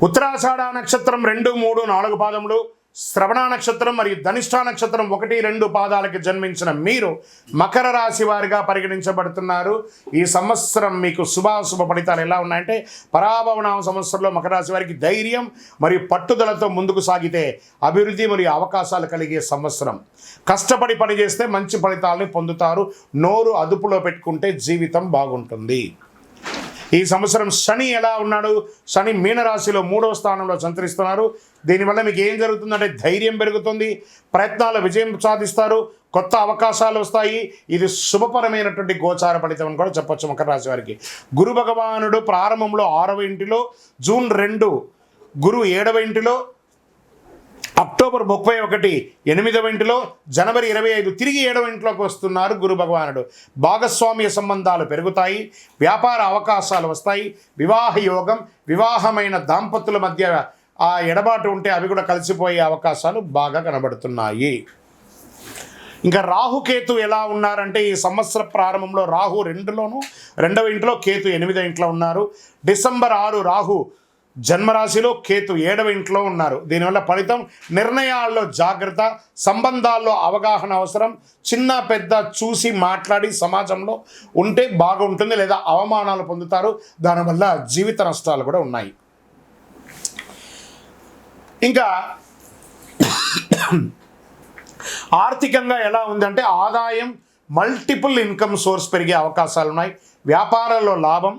ఉత్తరాషాఢ నక్షత్రం 2, 3, 4 పాదములు, శ్రవణ నక్షత్రం మరియు ధనిష్ఠ నక్షత్రం 1, 2 పాదాలకి జన్మించిన మీరు మకర రాశి వారిగా పరిగణించబడుతున్నారు. ఈ సంవత్సరం మీకు శుభాశుభ ఫలితాలు ఎలా ఉన్నాయంటే, పరాభవనామ సంవత్సరంలో మకర రాశి వారికి ధైర్యం మరియు పట్టుదలతో ముందుకు సాగితే అభివృద్ధి మరియు అవకాశాలు కలిగే సంవత్సరం. కష్టపడి పనిచేస్తే మంచి ఫలితాలను పొందుతారు. నోరు అదుపులో పెట్టుకుంటే జీవితం బాగుంటుంది. ఈ సంవత్సరం శని ఎలా ఉన్నాడు? శని మీనరాశిలో 3వ స్థానంలో సంచరిస్తున్నారు. దీనివల్ల మీకు ఏం జరుగుతుందంటే ధైర్యం పెరుగుతుంది, ప్రయత్నాల విజయం సాధిస్తారు, కొత్త అవకాశాలు వస్తాయి. ఇది శుభపరమైనటువంటి గోచార ఫలితం అని కూడా చెప్పొచ్చు మకర రాశి వారికి. గురు భగవానుడు ప్రారంభంలో 6వ ఇంటిలో, జూన్ 2 గురు 7వ ఇంటిలో, అక్టోబర్ 31 8వ ఇంటిలో, జనవరి 25 తిరిగి 7వ ఇంట్లోకి వస్తున్నారు గురు భగవానుడు. భాగస్వామ్య సంబంధాలు పెరుగుతాయి, వ్యాపార అవకాశాలు వస్తాయి, వివాహ యోగం, వివాహమైన దాంపత్యుల మధ్య ఆ ఎడబాటు ఉంటే అవి కూడా కలిసిపోయే అవకాశాలు బాగా కనబడుతున్నాయి. ఇంకా రాహుకేతు ఎలా ఉన్నారంటే, ఈ సంవత్సర ప్రారంభంలో రాహు 2వ ఇంట్లో, కేతు 8వ ఇంట్లో ఉన్నారు. డిసెంబర్ 6 రాహు జన్మరాశిలో, కేతు 7వ ఇంట్లో ఉన్నారు. దీనివల్ల ఫలితం నిర్ణయాల్లో జాగ్రత్త, సంబంధాల్లో అవగాహన అవసరం. చిన్న పెద్ద చూసి మాట్లాడి సమాజంలో ఉంటే బాగుంటుంది, లేదా అవమానాలు పొందుతారు. దానివల్ల జీవిత నష్టాలు కూడా ఉన్నాయి. ఇంకా ఆర్థికంగా ఎలా ఉందంటే, ఆదాయం, మల్టిపుల్ ఇన్కమ్ సోర్స్ పెరిగే అవకాశాలు ఉన్నాయి. వ్యాపారాల్లో లాభం,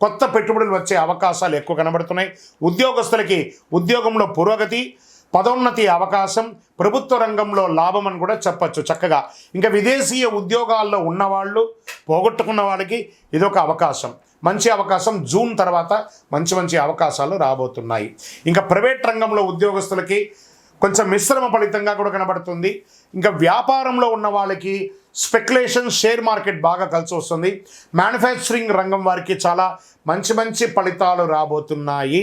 కొత్త పెట్టుబడులు వచ్చే అవకాశాలు ఎక్కువ కనబడుతున్నాయి. ఉద్యోగస్తులకి ఉద్యోగంలో పురోగతి, పదోన్నతి అవకాశం, ప్రభుత్వ రంగంలో లాభం అని కూడా చెప్పచ్చు చక్కగా. ఇంకా విదేశీయ ఉద్యోగాల్లో ఉన్నవాళ్ళు, పోగొట్టుకున్న వాళ్ళకి ఇదొక అవకాశం, మంచి అవకాశం. జూన్ తర్వాత మంచి అవకాశాలు రాబోతున్నాయి. ఇంకా ప్రైవేట్ రంగంలో ఉద్యోగస్తులకి కొంచెం మిశ్రమ ఫలితంగా కూడా కనబడుతుంది. ఇంకా వ్యాపారంలో ఉన్న వాళ్ళకి స్పెక్యులేషన్, షేర్ మార్కెట్ బాగా కలిసి వస్తుంది. మ్యానుఫ్యాక్చరింగ్ రంగం వారికి చాలా మంచి ఫలితాలు రాబోతున్నాయి.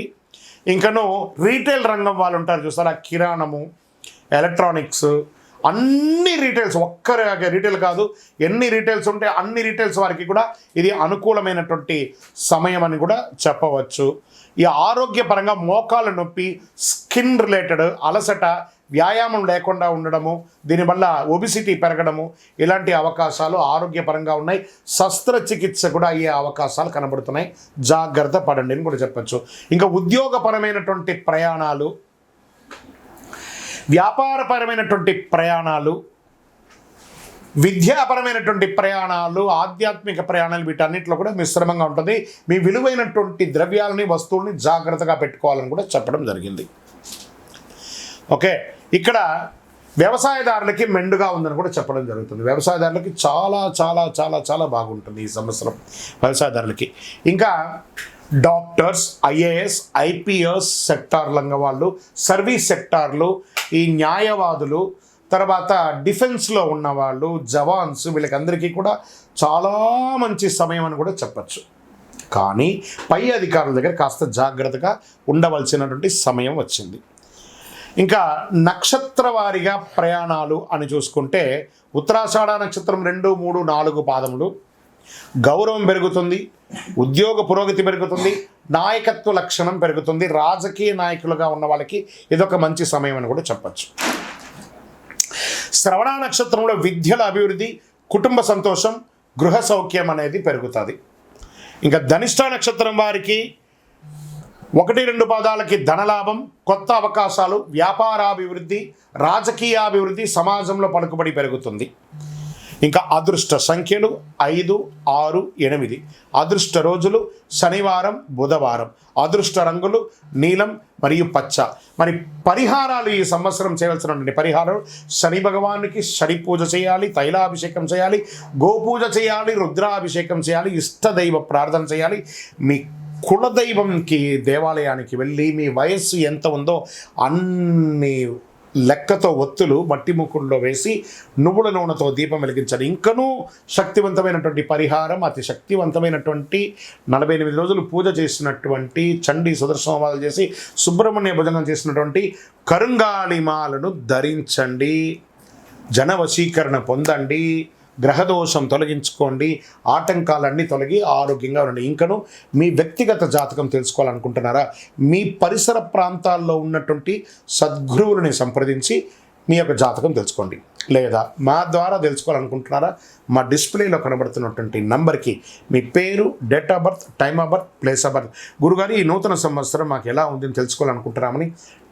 ఇంకను రీటైల్ రంగం వాళ్ళు ఉంటారు చూసారా, కిరాణము, ఎలక్ట్రానిక్స్, అన్ని రీటైల్స్, ఒక్క రీటైల్ కాదు, ఎన్ని రీటైల్స్ ఉంటే అన్ని రీటైల్స్ వారికి కూడా ఇది అనుకూలమైనటువంటి సమయం అని కూడా చెప్పవచ్చు. ఈ ఆరోగ్యపరంగా మోకాళ్ళ నొప్పి, స్కిన్ రిలేటెడ్ అలసట, వ్యాయామం లేకుండా ఉండడము, దీనివల్ల ఒబిసిటీ పెరగడము, ఇలాంటి అవకాశాలు ఆరోగ్యపరంగా ఉన్నాయి. శస్త్రచికిత్స కూడా అయ్యే అవకాశాలు కనబడుతున్నాయి. జాగ్రత్త పడండి అని కూడా చెప్పచ్చు. ఇంకా ఉద్యోగపరమైనటువంటి ప్రయాణాలు, వ్యాపారపరమైనటువంటి ప్రయాణాలు, విద్యాపరమైనటువంటి ప్రయాణాలు, ఆధ్యాత్మిక ప్రయాణాలు, వీటన్నిటిలో కూడా మిశ్రమంగా ఉంటుంది. మీ విలువైనటువంటి ద్రవ్యాలని, వస్తువుల్ని జాగ్రత్తగా పెట్టుకోవాలని కూడా చెప్పడం జరిగింది. ఓకే, ఇక్కడ వ్యవసాయదారులకి మెండుగా ఉందని కూడా చెప్పడం జరుగుతుంది. వ్యవసాయదారులకి చాలా చాలా చాలా చాలా బాగుంటుంది ఈ సంవత్సరం వ్యవసాయదారులకి. ఇంకా డాక్టర్స్, ఐఏఎస్, ఐపీఎస్ సెక్టార్ రంగం వాళ్ళు, సర్వీస్ సెక్టార్లు, ఈ న్యాయవాదులు, తర్వాత డిఫెన్స్లో ఉన్నవాళ్ళు, జవాన్స్, వీళ్ళకందరికీ కూడా చాలా మంచి సమయం అని కూడా చెప్పచ్చు. కానీ పై అధికారుల దగ్గర కాస్త జాగ్రత్తగా ఉండవలసినటువంటి సమయం వచ్చింది. ఇంకా నక్షత్ర వారీగా ప్రయాణాలు అని చూసుకుంటే, ఉత్తరాషాఢ నక్షత్రం 2, 3, 4 పాదములు, గౌరవం పెరుగుతుంది, ఉద్యోగ పురోగతి పెరుగుతుంది, నాయకత్వ లక్షణం పెరుగుతుంది. రాజకీయ నాయకులుగా ఉన్న వాళ్ళకి ఇదొక మంచి సమయం అని కూడా చెప్పచ్చు. శ్రవణ నక్షత్రంలో విద్యల అభివృద్ధి, కుటుంబ సంతోషం, గృహ సౌఖ్యం అనేది పెరుగుతుంది. ఇంకా ధనిష్ఠ నక్షత్రం వారికి 1, 2 పాదాలకి ధనలాభం, కొత్త అవకాశాలు, వ్యాపారాభివృద్ధి, రాజకీయాభివృద్ధి, సమాజంలో పలుకుబడి పెరుగుతుంది. ఇంకా అదృష్ట సంఖ్యలు 5, 6, 8. అదృష్ట రోజులు శనివారం, బుధవారం. అదృష్ట రంగులు నీలం మరియు పచ్చ. మరి పరిహారాలు, ఈ సంవత్సరం చేయవలసినటువంటి పరిహారాలు: శని భగవానికి శని పూజ చేయాలి, తైలాభిషేకం చేయాలి, గోపూజ చేయాలి, రుద్రాభిషేకం చేయాలి, ఇష్టదైవ ప్రార్థన చేయాలి. మీ కులదైవంకి దేవాలయానికి వెళ్ళి మీ వయస్సు ఎంత ఉందో అన్ని లెక్కతో ఒత్తులు మట్టి ముక్కుల్లో వేసి నువ్వుల నూనెతో దీపం వెలిగించాలి. ఇంకనూ శక్తివంతమైనటువంటి పరిహారం, అతి శక్తివంతమైనటువంటి 48 రోజులు పూజ చేసినటువంటి చండీ సుదర్శనవాలు చేసి సుబ్రహ్మణ్య భుజంగం చేసినటువంటి కరుంగాళిమాలను ధరించండి, జన వశీకరణ పొందండి, గ్రహదోషం తొలగించుకోండి, ఆటంకాలన్నీ తొలగి ఆరోగ్యంగా ఉండండి. ఇంకను మీ వ్యక్తిగత జాతకం తెలుసుకోవాలనుకుంటున్నారా? మీ పరిసర ప్రాంతాల్లో ఉన్నటువంటి సద్గురువులని సంప్రదించి మీ యొక్క జాతకం తెలుసుకోండి. లేదా మా ద్వారా తెలుసుకోవాలనుకుంటున్నారా? మా డిస్ప్లేలో కనబడుతున్నటువంటి నంబర్కి మీ పేరు, date of birth, time of birth, place of birth, గురుగారు ఈ నూతన సంవత్సరం మాకు ఎలా ఉందని తెలుసుకోవాలనుకుంటున్నామని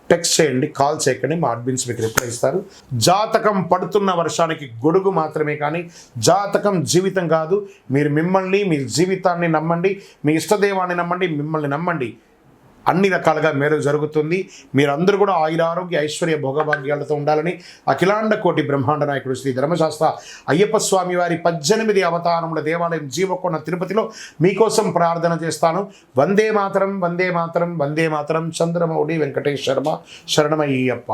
టెక్స్ట్ చేయండి, కాల్ చేయకండి. మా అడ్మిన్స్ మీకు రిప్లై ఇస్తారు. జాతకం పడుతున్న వర్షానికి గొడుగు మాత్రమే కానీ జాతకం జీవితం కాదు. మీరు మిమ్మల్ని, మీ జీవితాన్ని నమ్మండి, మీ ఇష్టదైవాన్ని నమ్మండి, మిమ్మల్ని నమ్మండి. అన్ని రకాలుగా మేలు జరుగుతుంది. మీరందరూ కూడా ఆయురారోగ్య ఐశ్వర్య భోగభాగ్యాలతో ఉండాలని అఖిలాండ కోటి బ్రహ్మాండ నాయకుడు శ్రీ ధర్మశాస్త్ర అయ్యప్ప స్వామి వారి 18 అవతారముల దేవాలయం జీవకొండ తిరుపతిలో మీకోసం ప్రార్థన చేస్తాను. వందే మాతరం, వందే మాతరం, వందే మాతరం. చంద్రమౌళి వెంకటేష్ శర్మ, శరణమయ్యప్ప.